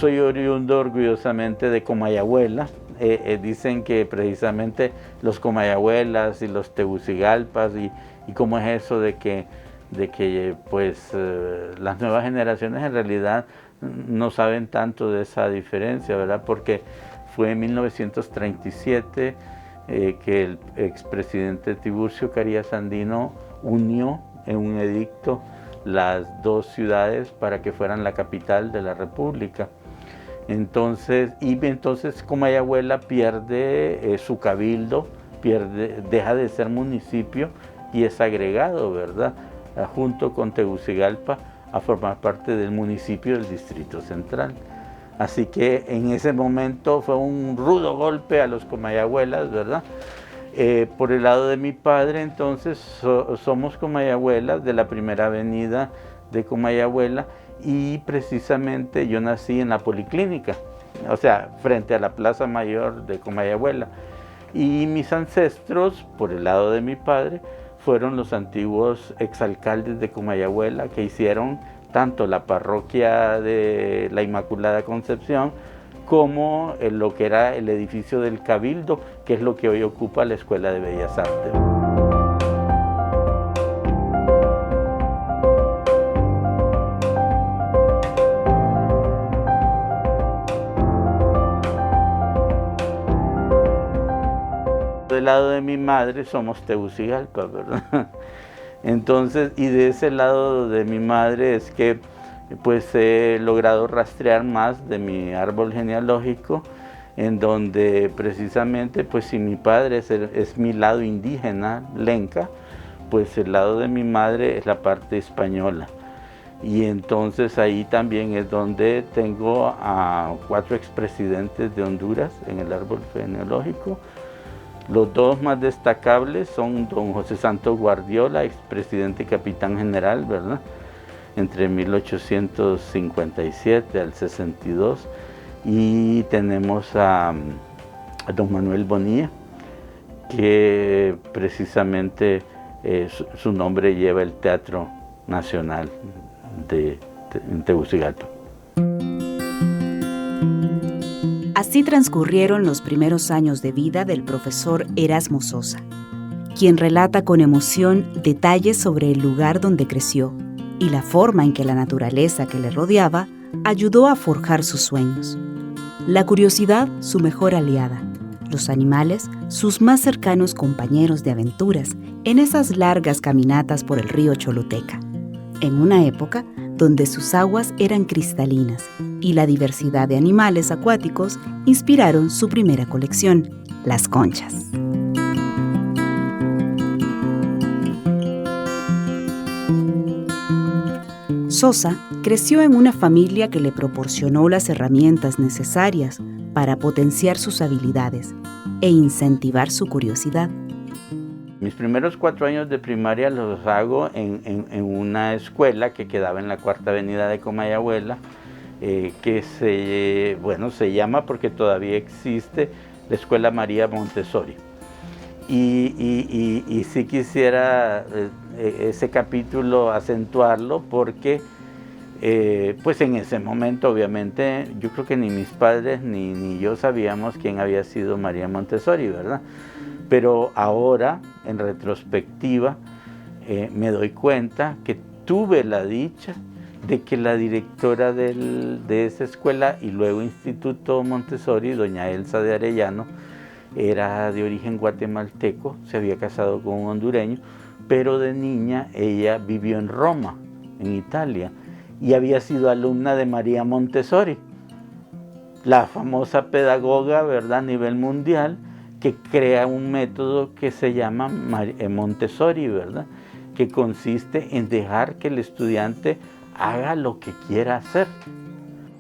soy oriundo orgullosamente de Comayagüela. Dicen que precisamente los Comayagüelas y los Tegucigalpas y cómo es eso de que pues las nuevas generaciones en realidad no saben tanto de esa diferencia, ¿verdad? Porque fue en 1937 que el expresidente Tiburcio Carías Andino unió en un edicto las dos ciudades para que fueran la capital de la República. Entonces Comayagüela pierde su cabildo, deja de ser municipio y es agregado, ¿verdad?, junto con Tegucigalpa a formar parte del municipio del Distrito Central. Así que en ese momento fue un rudo golpe a los Comayagüelas, ¿verdad? Por el lado de mi padre, entonces, somos Comayagüelas de la primera avenida de Comayagüela, y precisamente yo nací en la Policlínica, o sea, frente a la Plaza Mayor de Comayagüela. Y mis ancestros, por el lado de mi padre, fueron los antiguos exalcaldes de Comayagüela, que hicieron tanto la parroquia de la Inmaculada Concepción como lo que era el edificio del Cabildo, que es lo que hoy ocupa la Escuela de Bellas Artes. Del lado de mi madre somos Tegucigalpa, ¿verdad? Entonces, y de ese lado de mi madre es que pues he logrado rastrear más de mi árbol genealógico, en donde precisamente, pues si mi padre es mi lado indígena, lenca, pues el lado de mi madre es la parte española. Y entonces ahí también es donde tengo a 4 expresidentes de Honduras en el árbol genealógico. Los dos más destacables son don José Santos Guardiola, expresidente y capitán general, ¿verdad?, entre 1857 al 62, y tenemos a don Manuel Bonilla, que precisamente su nombre lleva el Teatro Nacional de Tegucigalpa. Así transcurrieron los primeros años de vida del profesor Erasmo Sosa, quien relata con emoción detalles sobre el lugar donde creció y la forma en que la naturaleza que le rodeaba ayudó a forjar sus sueños. La curiosidad, su mejor aliada; los animales, sus más cercanos compañeros de aventuras en esas largas caminatas por el río Choluteca, en una época donde sus aguas eran cristalinas y la diversidad de animales acuáticos inspiraron su primera colección, las conchas. Sosa creció en una familia que le proporcionó las herramientas necesarias para potenciar sus habilidades e incentivar su curiosidad. Mis primeros 4 años de primaria los hago en una escuela que quedaba en la 4ª avenida de Comayagüela, que se llama, porque todavía existe, la Escuela María Montessori. Y sí quisiera ese capítulo acentuarlo porque pues en ese momento obviamente yo creo que ni mis padres ni yo sabíamos quién había sido María Montessori, ¿verdad? Pero ahora, en retrospectiva, me doy cuenta que tuve la dicha de que la directora de esa escuela y luego Instituto Montessori, doña Elsa de Arellano, era de origen guatemalteco, se había casado con un hondureño, pero de niña ella vivió en Roma, en Italia, y había sido alumna de María Montessori, la famosa pedagoga, ¿verdad?, a nivel mundial, que crea un método que se llama Montessori, ¿verdad?, que consiste en dejar que el estudiante haga lo que quiera hacer.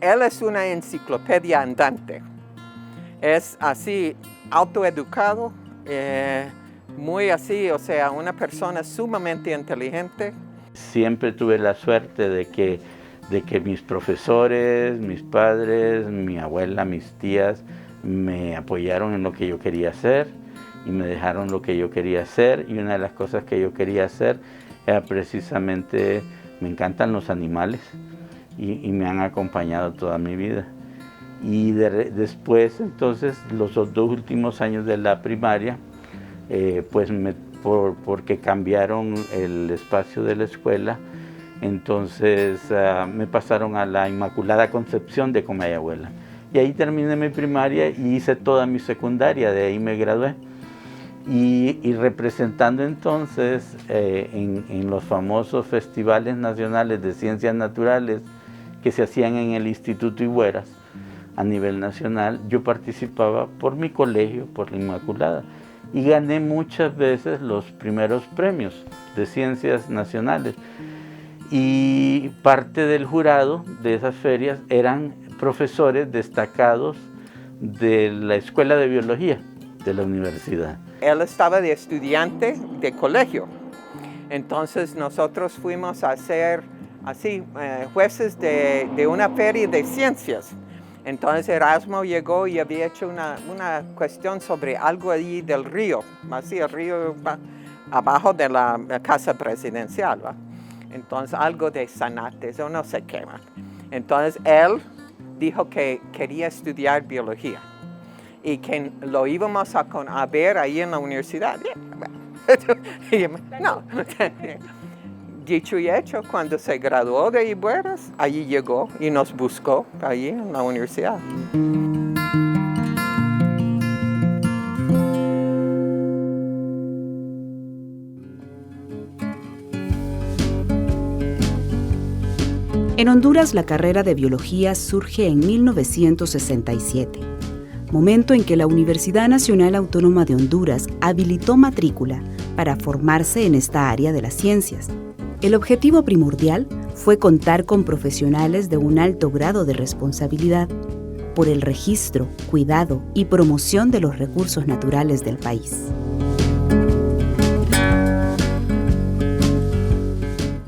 Él es una enciclopedia andante. Es así, autoeducado, muy así, o sea, una persona sumamente inteligente. Siempre tuve la suerte de que mis profesores, mis padres, mi abuela, mis tías, me apoyaron en lo que yo quería hacer y me dejaron lo que yo quería hacer, y una de las cosas que yo quería hacer era precisamente, me encantan los animales y me han acompañado toda mi vida. Y después, entonces, los dos últimos años de la primaria, pues porque cambiaron el espacio de la escuela, entonces me pasaron a la Inmaculada Concepción de Comayagüela. Y ahí terminé mi primaria y hice toda mi secundaria, de ahí me gradué. Y representando entonces en los famosos festivales nacionales de ciencias naturales que se hacían en el Instituto Higueras a nivel nacional, yo participaba por mi colegio, por la Inmaculada, y gané muchas veces los primeros premios de ciencias nacionales. Y parte del jurado de esas ferias eran profesores destacados de la Escuela de Biología de la universidad. Él estaba de estudiante de colegio, entonces nosotros fuimos a ser así jueces de una feria de ciencias. Entonces Erasmo llegó y había hecho una cuestión sobre algo allí del río, así el río abajo de la casa presidencial, ¿va? Entonces algo de zanates o no sé qué más. Entonces él dijo que quería estudiar biología y que lo íbamos a ver ahí en la universidad. No. Dicho y hecho, cuando se graduó de Higueras, allí llegó y nos buscó allí en la universidad. En Honduras, la carrera de biología surge en 1967, momento en que la Universidad Nacional Autónoma de Honduras habilitó matrícula para formarse en esta área de las ciencias. El objetivo primordial fue contar con profesionales de un alto grado de responsabilidad por el registro, cuidado y promoción de los recursos naturales del país.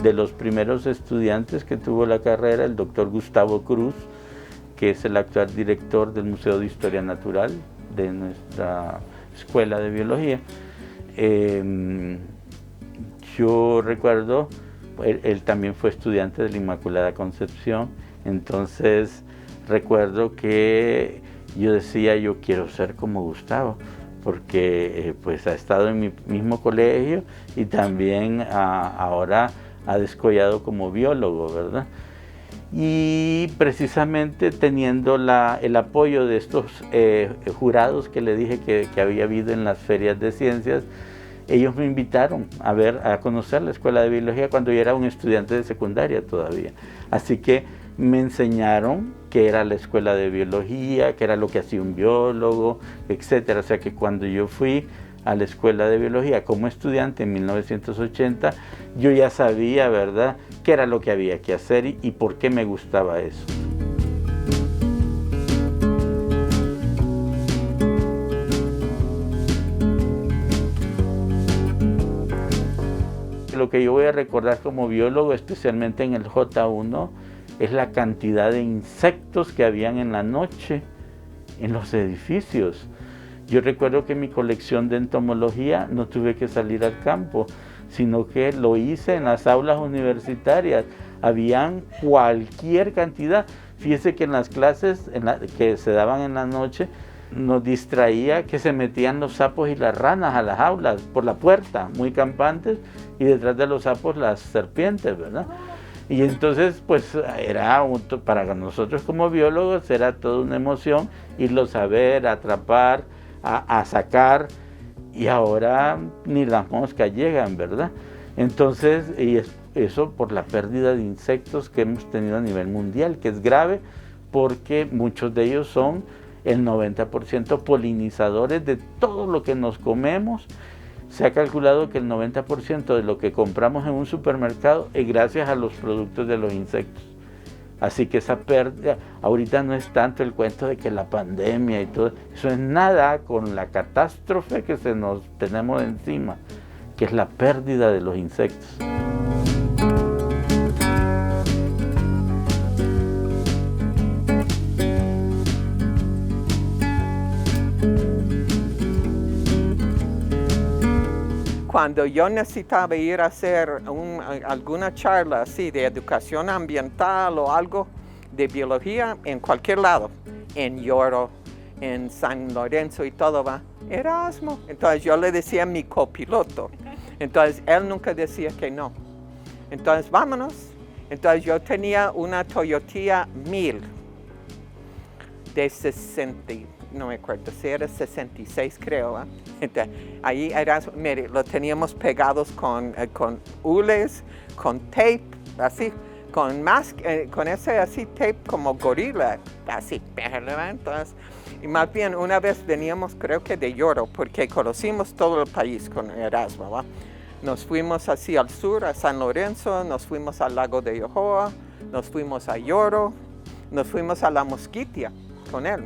De los primeros estudiantes que tuvo la carrera, el doctor Gustavo Cruz, que es el actual director del Museo de Historia Natural de nuestra Escuela de Biología. Yo recuerdo, él también fue estudiante de la Inmaculada Concepción, entonces recuerdo que yo decía, yo quiero ser como Gustavo, porque pues ha estado en mi mismo colegio y también ahora ha descollado como biólogo, ¿verdad? Y precisamente teniendo el apoyo de estos jurados que le dije que había habido en las ferias de ciencias, ellos me invitaron a conocer la Escuela de Biología cuando yo era un estudiante de secundaria todavía. Así que me enseñaron qué era la Escuela de Biología, qué era lo que hacía un biólogo, etc. O sea que cuando yo fui a la Escuela de Biología como estudiante en 1980, yo ya sabía, ¿verdad?, qué era lo que había que hacer y por qué me gustaba eso. Lo que yo voy a recordar como biólogo, especialmente en el J1, es la cantidad de insectos que habían en la noche en los edificios. Yo recuerdo que mi colección de entomología no tuve que salir al campo, sino que lo hice en las aulas universitarias. Habían cualquier cantidad. Fíjese que en las clases que se daban en la noche, nos distraía que se metían los sapos y las ranas a las aulas por la puerta, muy campantes, y detrás de los sapos las serpientes, ¿verdad? Y entonces, pues, para nosotros como biólogos era toda una emoción irlos a ver, a atrapar, a sacar, y ahora ni las moscas llegan, ¿verdad? Entonces, y eso por la pérdida de insectos que hemos tenido a nivel mundial, que es grave porque muchos de ellos son el 90% polinizadores de todo lo que nos comemos. Se ha calculado que el 90% de lo que compramos en un supermercado es gracias a los productos de los insectos. Así que esa pérdida, ahorita no es tanto el cuento de que la pandemia y todo, eso es nada con la catástrofe que tenemos encima, que es la pérdida de los insectos. Cuando yo necesitaba ir a hacer alguna charla así de educación ambiental o algo de biología en cualquier lado, en Yoro, en San Lorenzo y todo, va, Erasmo. Entonces yo le decía mi copiloto. Entonces él nunca decía que no. Entonces vámonos. Entonces yo tenía una Toyota 1000 de 60, no me acuerdo, si era 66 creo. Entonces, ahí Erasmo, mire, lo teníamos pegados con hules, con tape, así. Con ese así tape como gorila, así, entonces, y más bien una vez veníamos creo que de Yoro, porque conocimos todo el país con Erasmo, ¿va? Nos fuimos así al sur, a San Lorenzo, nos fuimos al lago de Yohoa, nos fuimos a Yoro, nos fuimos a la Mosquitia con él.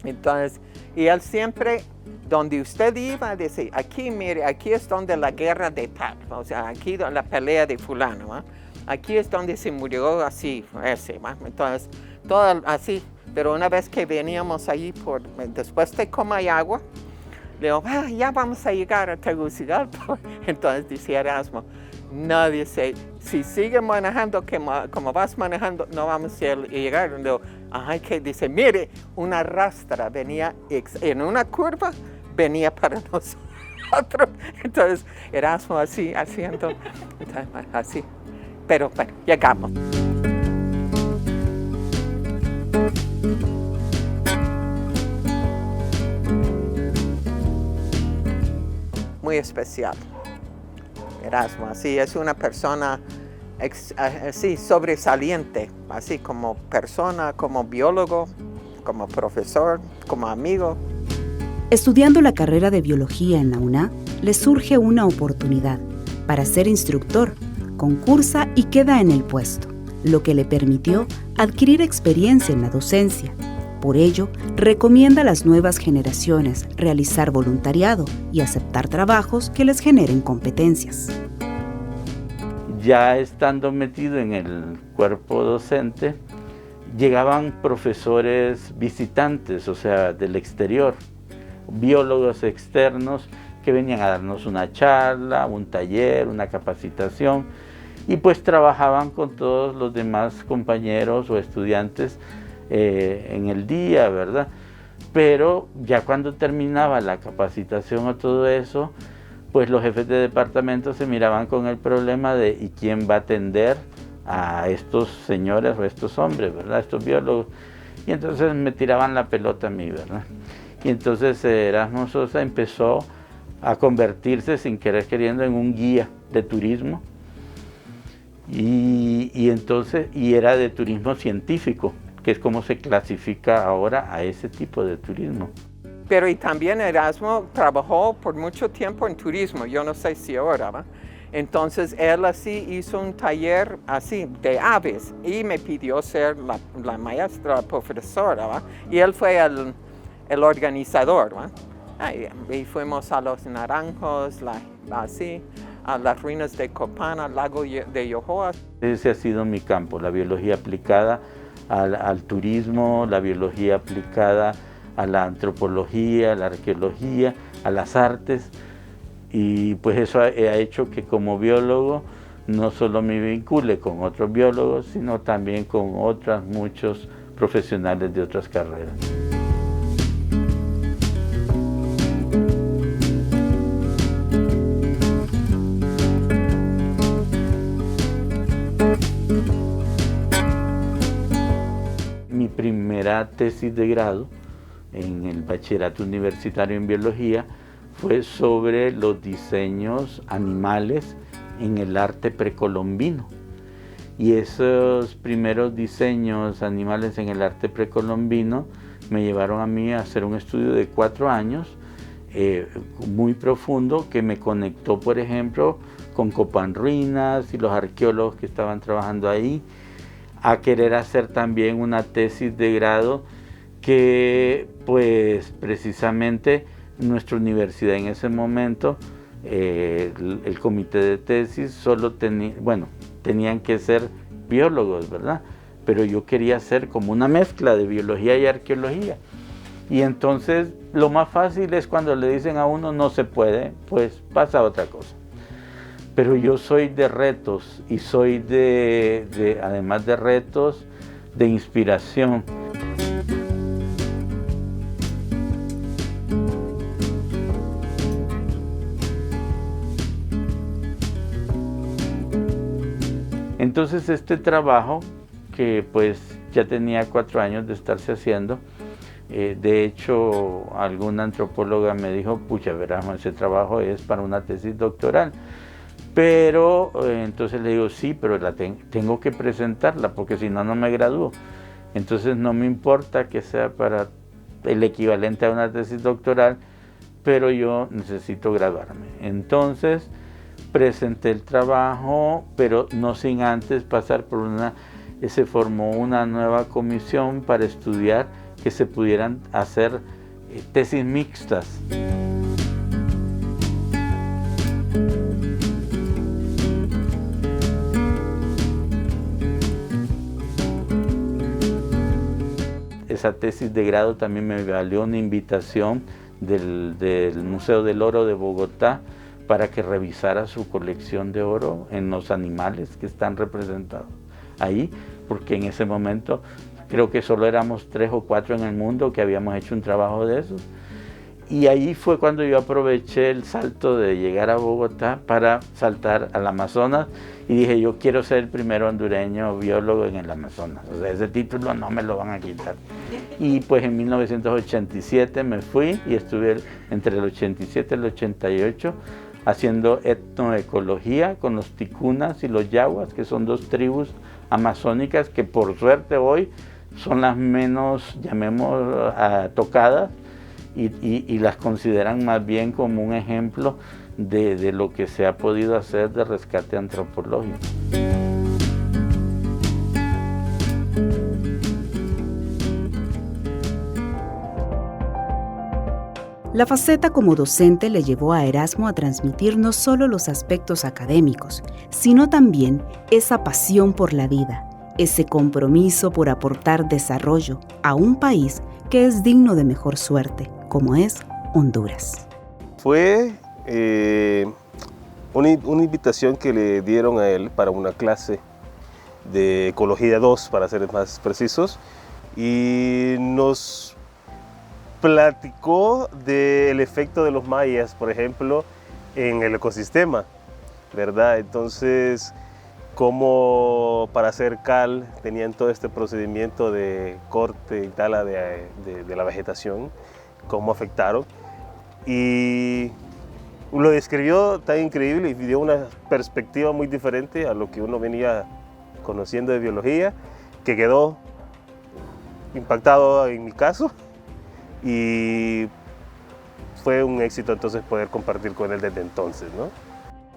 Entonces, y él siempre, donde usted iba, decía, aquí mire, aquí es donde la guerra de tal, o sea, aquí la pelea de fulano, ¿va? Aquí es donde se murió así, ese, ¿va? Entonces, todo así. Pero una vez que veníamos allí, después de Comayagua, le digo, ya vamos a llegar a Tegucigalpa. Entonces decía Erasmo, nadie si sigue manejando como vas manejando, no vamos a llegar. Le digo, que dice, mire, una rastra venía en una curva, venía para nosotros. Entonces, Erasmo así, haciendo, así. Pero bueno, llegamos. Muy especial. Erasmo, así es una persona así sobresaliente, así como persona, como biólogo, como profesor, como amigo. Estudiando la carrera de biología en la UNA, le surge una oportunidad para ser instructor. Concursa y queda en el puesto, lo que le permitió adquirir experiencia en la docencia. Por ello, recomienda a las nuevas generaciones realizar voluntariado y aceptar trabajos que les generen competencias. Ya estando metido en el cuerpo docente, llegaban profesores visitantes, o sea, del exterior, biólogos externos que venían a darnos una charla, un taller, una capacitación, y pues trabajaban con todos los demás compañeros o estudiantes en el día, ¿verdad? Pero ya cuando terminaba la capacitación o todo eso, pues los jefes de departamento se miraban con el problema de ¿y quién va a atender a estos señores o estos hombres, ¿verdad? Estos biólogos. Y entonces me tiraban la pelota a mí, ¿verdad? Y entonces Erasmo Sosa empezó a convertirse sin querer queriendo en un guía de turismo y era de turismo científico, que es como se clasifica ahora a ese tipo de turismo. Pero y también Erasmo trabajó por mucho tiempo en turismo, yo no sé si ahora, ¿va? Entonces él así hizo un taller así de aves y me pidió ser la maestra, la profesora, ¿va? Y él fue el organizador, ¿va? Y fuimos a Los Naranjos, así, a las ruinas de Copana, al lago de Yohoa. Ese ha sido mi campo, la biología aplicada al turismo, la biología aplicada a la antropología, a la arqueología, a las artes. Y pues eso ha hecho que como biólogo no solo me vincule con otros biólogos, sino también con muchos profesionales de otras carreras. Mi primera tesis de grado en el bachillerato universitario en biología fue sobre los diseños animales en el arte precolombino. Y esos primeros diseños animales en el arte precolombino me llevaron a mí a hacer un estudio de 4 años muy profundo que me conectó, por ejemplo, con Copán Ruinas y los arqueólogos que estaban trabajando ahí, a querer hacer también una tesis de grado que pues precisamente nuestra universidad en ese momento, el comité de tesis solo tenían que ser biólogos, ¿verdad? Pero yo quería hacer como una mezcla de biología y arqueología. Y entonces lo más fácil es cuando le dicen a uno no se puede, pues pasa otra cosa. Pero yo soy de retos y soy además de retos, de inspiración. entonces este trabajo, que pues ya tenía 4 años de estarse haciendo, de hecho alguna antropóloga me dijo, pucha, verás, ese trabajo es para una tesis doctoral. Pero entonces le digo, sí, pero tengo que presentarla porque si no, no me gradúo. Entonces no me importa que sea para el equivalente a una tesis doctoral, pero yo necesito graduarme. Entonces presenté el trabajo, pero no sin antes pasar por se formó una nueva comisión para estudiar que se pudieran hacer tesis mixtas. Esa tesis de grado también me valió una invitación del Museo del Oro de Bogotá para que revisara su colección de oro en los animales que están representados ahí, porque en ese momento creo que solo éramos 3 o 4 en el mundo que habíamos hecho un trabajo de eso. Y ahí fue cuando yo aproveché el salto de llegar a Bogotá para saltar al Amazonas y dije, yo quiero ser el primer hondureño biólogo en el Amazonas. O sea, ese título no me lo van a quitar. Y pues en 1987 me fui y estuve entre el 87 y el 88 haciendo etnoecología con los ticunas y los yaguas, que son 2 tribus amazónicas que por suerte hoy son las menos, llamemos, tocadas, y las consideran más bien como un ejemplo de lo que se ha podido hacer de rescate antropológico. La faceta como docente le llevó a Erasmo a transmitir no solo los aspectos académicos, sino también esa pasión por la vida, ese compromiso por aportar desarrollo a un país que es digno de mejor suerte, como es Honduras. Fue una invitación que le dieron a él para una clase de Ecología 2, para ser más precisos, y nos platicó del efecto de los mayas, por ejemplo, en el ecosistema, ¿verdad? Entonces, cómo para hacer cal tenían todo este procedimiento de corte y tala de la vegetación, cómo afectaron, y lo describió tan increíble y dio una perspectiva muy diferente a lo que uno venía conociendo de biología, que quedó impactado en mi caso, y fue un éxito entonces poder compartir con él desde entonces, ¿no?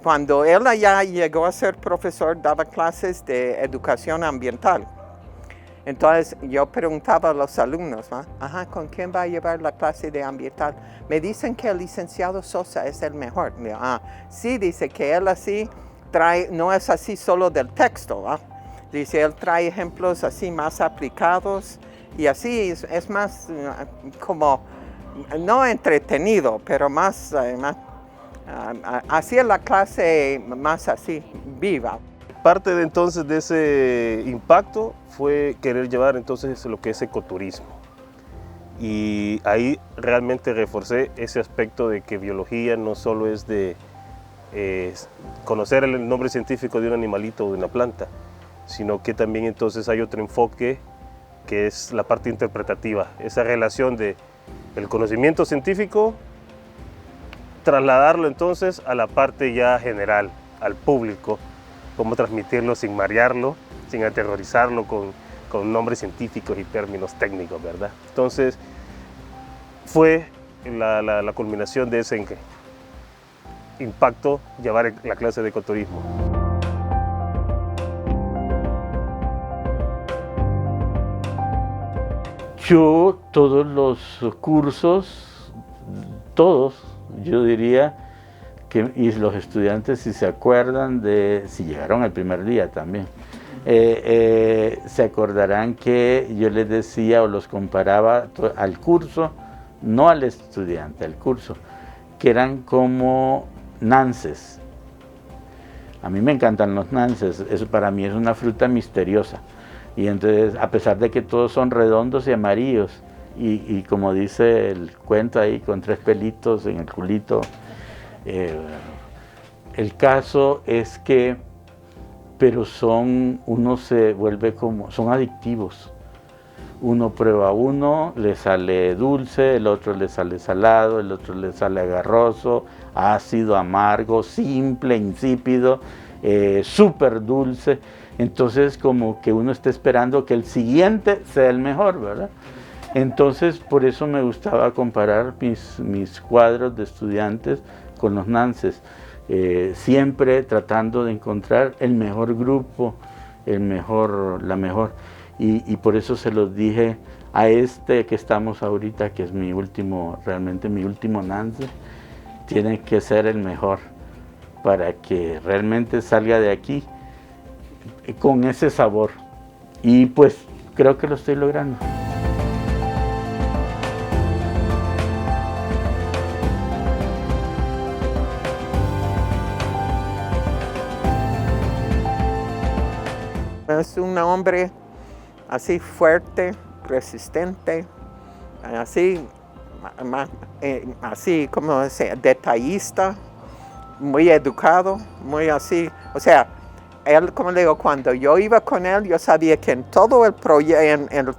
Cuando él allá llegó a ser profesor, daba clases de educación ambiental. Entonces yo preguntaba a los alumnos, ¿no? Ajá, ¿con quién va a llevar la clase de ambiental? Me dicen que el licenciado Sosa es el mejor. Digo, sí, dice que él así trae, no es así solo del texto, ¿no? Dice, él trae ejemplos así más aplicados y así es más como, no entretenido, pero más hacía la clase más así, viva. Parte de entonces de ese impacto fue querer llevar entonces lo que es ecoturismo. Y ahí realmente reforcé ese aspecto de que biología no solo es de conocer el nombre científico de un animalito o de una planta, sino que también entonces hay otro enfoque que es la parte interpretativa, esa relación de el conocimiento científico, trasladarlo entonces a la parte ya general, al público, cómo transmitirlo sin marearlo, sin aterrorizarlo con nombres científicos y términos técnicos, ¿verdad? Entonces, fue la culminación de ese impacto llevar la clase de ecoturismo. Yo todos los cursos, yo diría que, y los estudiantes si se acuerdan si llegaron el primer día también, se acordarán que yo les decía o los comparaba al curso, no al estudiante, al curso, que eran como nances. A mí me encantan los nances, eso para mí es una fruta misteriosa. Y entonces, a pesar de que todos son redondos y amarillos, y como dice el cuento ahí, con 3 pelitos en el culito, el caso es que pero uno se vuelve son adictivos. Uno prueba uno, le sale dulce, el otro le sale salado, el otro le sale agarroso, ácido, amargo, simple, insípido, súper dulce. Entonces como que uno está esperando que el siguiente sea el mejor, ¿verdad? Entonces por eso me gustaba comparar mis cuadros de estudiantes con los Nances, siempre tratando de encontrar el mejor grupo, la mejor. Y por eso se los dije a este que estamos ahorita, que es realmente mi último Nance, tiene que ser el mejor para que realmente salga de aquí con ese sabor. Y pues creo que lo estoy logrando. Es un hombre así fuerte, resistente, así como detallista, muy educado, muy así. O sea, él, como le digo, cuando yo iba con él, yo sabía que en todo el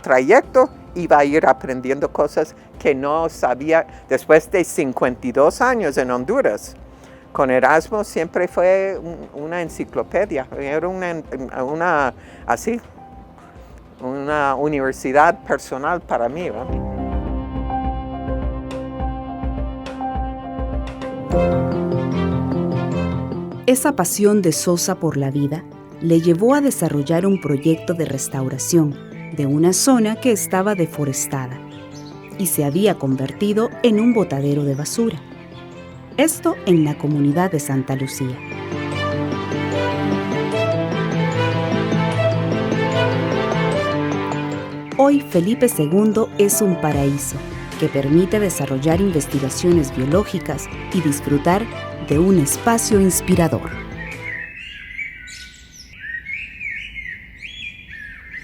trayecto iba a ir aprendiendo cosas que no sabía después de 52 años en Honduras. Con Erasmo siempre fue una enciclopedia, era una universidad personal para mí, ¿no? Esa pasión de Sosa por la vida le llevó a desarrollar un proyecto de restauración de una zona que estaba deforestada y se había convertido en un botadero de basura. Esto en la comunidad de Santa Lucía. Hoy Felipe II es un paraíso que permite desarrollar investigaciones biológicas y disfrutar de un espacio inspirador.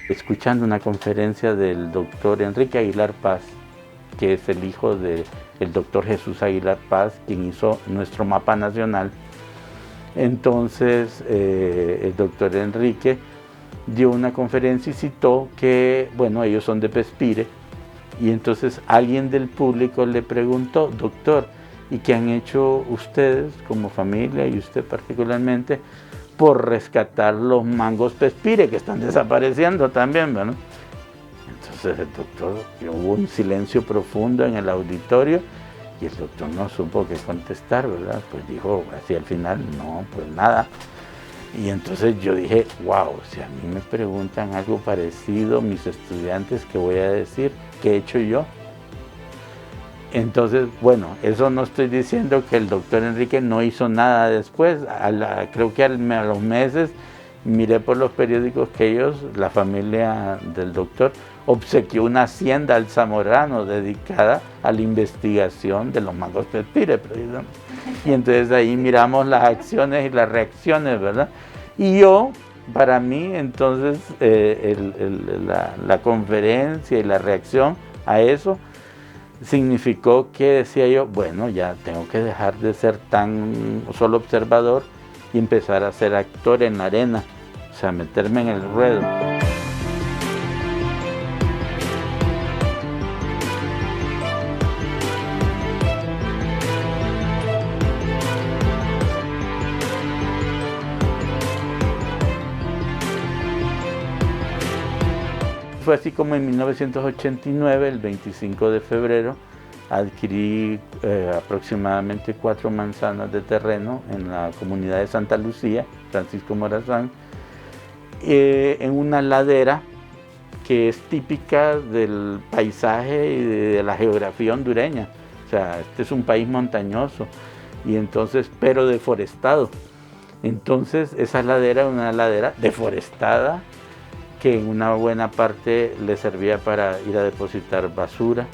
Escuchando una conferencia del doctor Enrique Aguilar Paz, que es el hijo del doctor Jesús Aguilar Paz, quien hizo nuestro mapa nacional. Entonces el doctor Enrique dio una conferencia y citó que, bueno, ellos son de Pespire, y entonces alguien del público le preguntó: doctor, ¿y qué han hecho ustedes como familia y usted particularmente por rescatar los mangos Pespire que están desapareciendo también, ¿verdad? Entonces el doctor, hubo un silencio profundo en el auditorio y el doctor no supo qué contestar, ¿verdad? Pues dijo así al final: no, pues nada. Y entonces yo dije: wow, si a mí me preguntan algo parecido mis estudiantes, ¿qué voy a decir? ¿Qué he hecho yo? Entonces, bueno, eso no estoy diciendo que el doctor Enrique no hizo nada después. Creo que a los meses miré por los periódicos que la familia del doctor, obsequió una hacienda al Zamorano dedicada a la investigación de los mangos Pespire, precisamente. Y entonces ahí miramos las acciones y las reacciones, ¿verdad? Y para mí, entonces, la conferencia y la reacción a eso significó que decía yo: bueno, ya tengo que dejar de ser tan solo observador y empezar a ser actor en la arena, o sea, meterme en el ruedo. Fue así como en 1989, el 25 de febrero, adquirí aproximadamente 4 manzanas de terreno en la comunidad de Santa Lucía, Francisco Morazán, en una ladera que es típica del paisaje y de la geografía hondureña. O sea, este es un país montañoso, y entonces, pero deforestado. Entonces esa ladera era una ladera deforestada, que en una buena parte le servía para ir a depositar basura.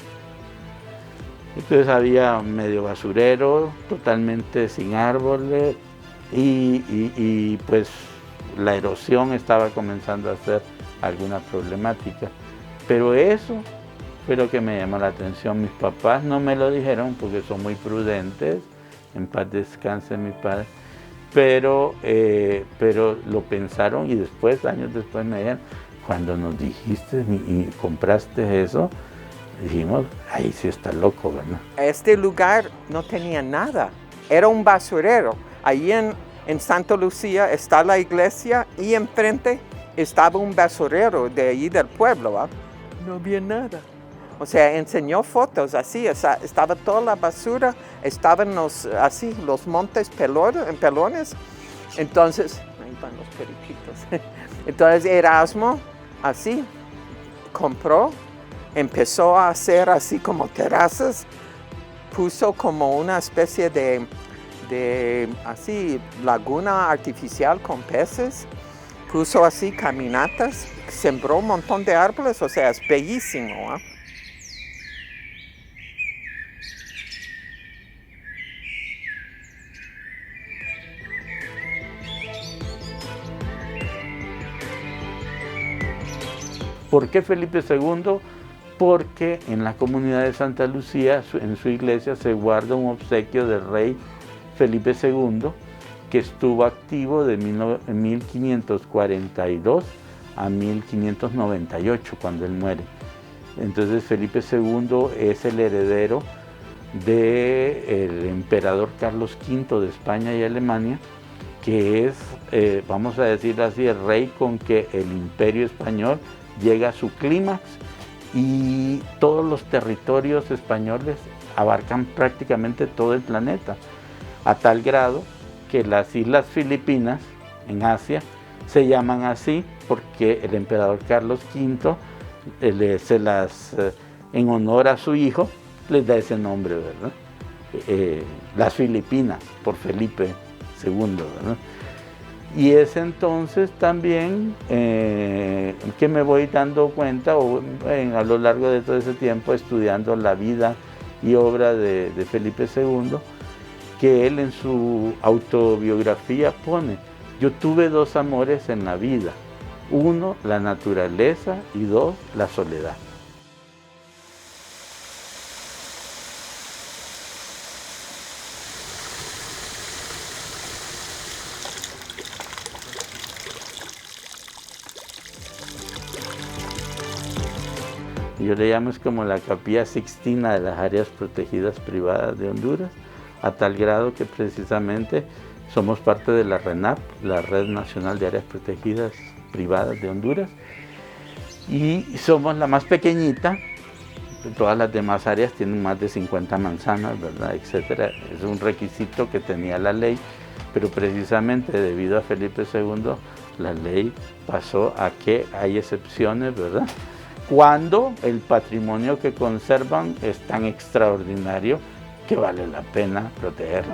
Entonces había medio basurero, totalmente sin árboles, y pues la erosión estaba comenzando a ser alguna problemática. Pero eso fue lo que me llamó la atención. Mis papás no me lo dijeron porque son muy prudentes, en paz descanse mi padre, pero lo pensaron y después, años después me dijeron, cuando nos dijiste y compraste eso, dijimos, ahí sí está loco, ¿verdad? Este lugar no tenía nada, era un basurero. Allí en Santa Lucía está la iglesia y enfrente estaba un basurero de allí del pueblo, ¿va? No había nada. O sea, enseñó fotos así, estaba toda la basura, estaban los montes pelones. Entonces, ahí van los periquitos. Entonces Erasmo, así, compró, empezó a hacer así como terrazas, puso como una especie de así laguna artificial con peces, puso así caminatas, sembró un montón de árboles, o sea, es bellísimo, ¿eh? ¿Por qué Felipe II? Porque en la comunidad de Santa Lucía, en su iglesia, se guarda un obsequio del rey Felipe II, que estuvo activo de 1542 a 1598, cuando él muere. Entonces Felipe II es el heredero del emperador Carlos V de España y Alemania, que es, vamos a decirlo así, el rey con que el imperio español llega a su clímax, y todos los territorios españoles abarcan prácticamente todo el planeta, a tal grado que las Islas Filipinas en Asia se llaman así porque el emperador Carlos V en honor a su hijo les da ese nombre, ¿verdad? Las Filipinas, por Felipe II, ¿verdad? Y es entonces también que me voy dando cuenta, a lo largo de todo ese tiempo, estudiando la vida y obra de Felipe II, que él en su autobiografía pone: yo tuve dos amores en la vida, uno, la naturaleza, y dos, la soledad. Yo le llamo, es como la Capilla Sixtina de las áreas protegidas privadas de Honduras, a tal grado que precisamente somos parte de la RENAP, la Red Nacional de Áreas Protegidas Privadas de Honduras, y somos la más pequeñita. Todas las demás áreas tienen más de 50 manzanas, ¿verdad?, etcétera. Es un requisito que tenía la ley, pero precisamente debido a Felipe II, la ley pasó a que hay excepciones, ¿verdad?, cuando el patrimonio que conservan es tan extraordinario que vale la pena protegerlo.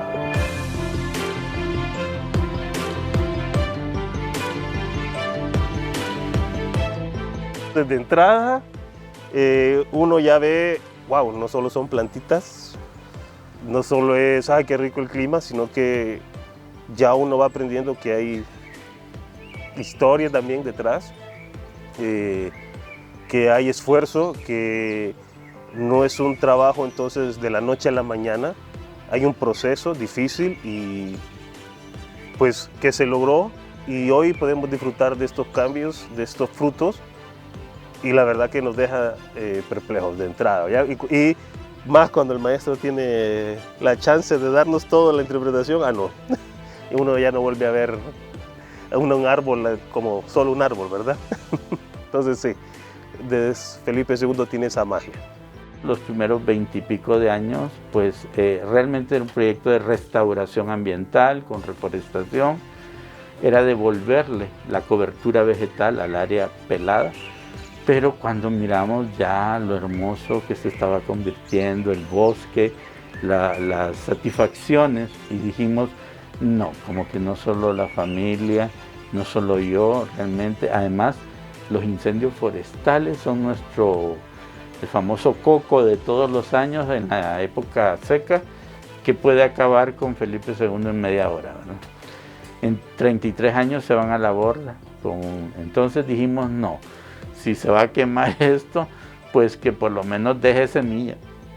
Desde entrada, uno ya ve, wow, no solo son plantitas, no solo es, ay, qué rico el clima, sino que ya uno va aprendiendo que hay historia también detrás, que hay esfuerzo, que no es un trabajo entonces de la noche a la mañana, hay un proceso difícil y pues que se logró, y hoy podemos disfrutar de estos cambios, de estos frutos, y la verdad que nos deja perplejos de entrada, ¿ya? Y más cuando el maestro tiene la chance de darnos toda la interpretación, no, y uno ya no vuelve a ver un árbol como solo un árbol, ¿verdad? Entonces sí, Felipe II tiene esa magia. Los primeros 20 y pico de años, pues realmente era un proyecto de restauración ambiental con reforestación, era devolverle la cobertura vegetal al área pelada, pero cuando miramos ya lo hermoso que se estaba convirtiendo el bosque, las satisfacciones, y dijimos, no, como que no solo la familia, no solo yo, realmente, además, los incendios forestales son el famoso coco de todos los años en la época seca, que puede acabar con Felipe II en media hora, ¿verdad? En 33 años se van a la borda. Entonces dijimos, no, si se va a quemar esto, pues que por lo menos deje semilla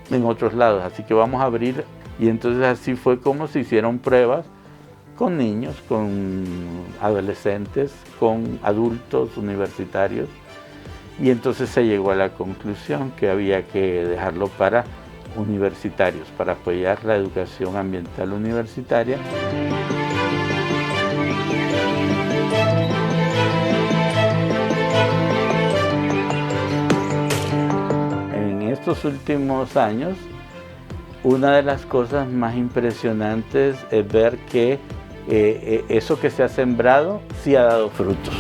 en otros lados. Así que vamos a abrir, y entonces así fue como se hicieron pruebas con niños, con adolescentes, con adultos universitarios, y entonces se llegó a la conclusión que había que dejarlo para universitarios, para apoyar la educación ambiental universitaria. En estos últimos años, una de las cosas más impresionantes es ver que eso que se ha sembrado sí ha dado frutos.